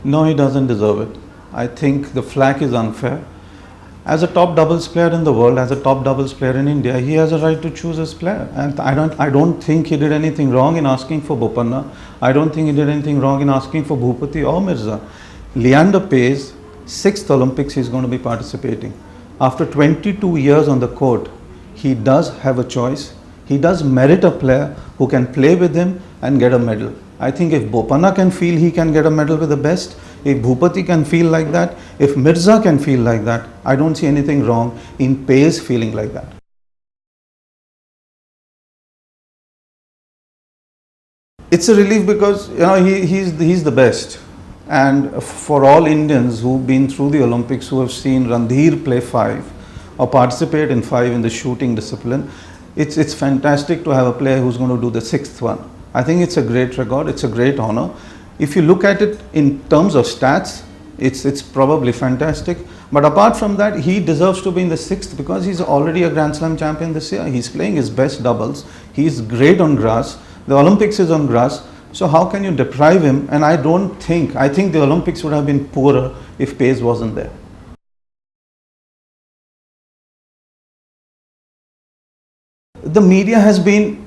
No, he doesn't deserve it. I think the flag is unfair. As a top doubles player in the world, as a top doubles player in India, he has a right to choose his player. And I don't think he did anything wrong in asking for Bopanna. I don't think he did anything wrong in asking for Bhupati or Mirza. Leander Paes, 6th Olympics he's going to be participating. After 22 years on the court, he does have a choice. He does merit a player who can play with him and get a medal. I think if Bopanna can feel he can get a medal with the best, if Bhupati can feel like that, if Mirza can feel like that, I don't see anything wrong in Paes feeling like that. It's a relief because he's the best. And for all Indians who've been through the Olympics, who have seen Randhir play 5 or participate in 5 in the shooting discipline, it's fantastic to have a player who's going to do the 6th one. I think it's a great record, it's a great honor. If you look at it in terms of stats, it's probably fantastic. But apart from that, he deserves to be in the 6th because he's already a Grand Slam champion this year. He's playing his best doubles. He's great on grass. The Olympics is on grass. So how can you deprive him? And I think the Olympics would have been poorer if Paes wasn't there. The media has been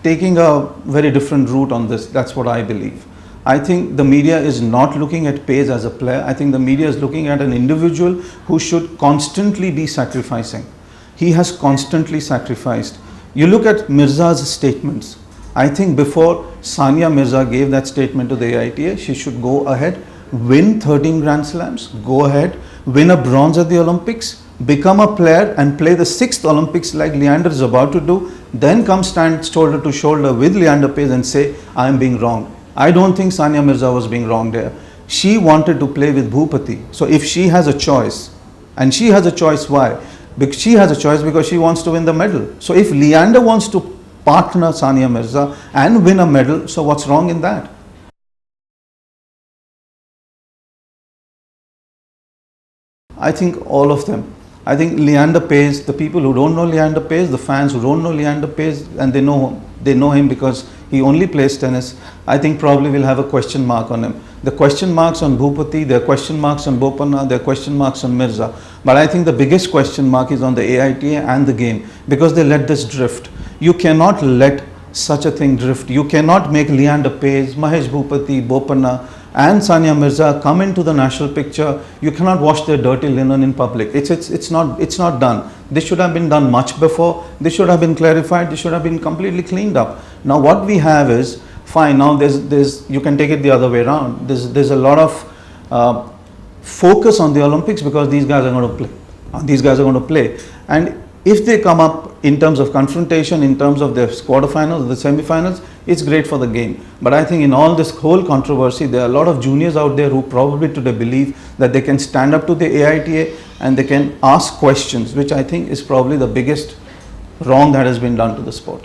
taking a very different route on this. That's what I believe. I think the media is not looking at Paes as a player. I think the media is looking at an individual who should constantly be sacrificing. He has constantly sacrificed. You look at Mirza's statements. I think before Sania Mirza gave that statement to the AITA, she should go ahead, win 13 Grand Slams, go ahead, win a bronze at the Olympics, become a player and play the 6th Olympics like Leander is about to do, then come stand shoulder to shoulder with Leander Paes and say, I am being wrong. I don't think Sania Mirza was being wrong there. She wanted to play with Bhupati. So if she has a choice, and she has a choice, why? Because she has a choice because she wants to win the medal. So if Leander wants to partner Sania Mirza and win a medal, so what's wrong in that? I think all of them. I think Leander Paes, the people who don't know Leander Paes, the fans who don't know Leander Paes, and they know him because he only plays tennis, I think probably will have a question mark on him. The question marks on Bhupati, there are question marks on Bopanna, there are question marks on Mirza. But I think the biggest question mark is on the AITA and the game because they let this drift. You cannot let such a thing drift. You cannot make Leander Paes, Mahesh Bhupati, Bopanna and Sania Mirza come into the national picture. You cannot wash their dirty linen in public. It's not done. This should have been done much before. This should have been clarified. This should have been completely cleaned up. Now what we have is, fine, now there's you can take it the other way around. There's a lot of focus on the Olympics because these guys are going to play. These guys are going to play. And if they come up in terms of confrontation, in terms of the quarterfinals, the semi-finals, it's great for the game. But I think in all this whole controversy, there are a lot of juniors out there who probably today believe that they can stand up to the AITA and they can ask questions, which I think is probably the biggest wrong that has been done to the sport.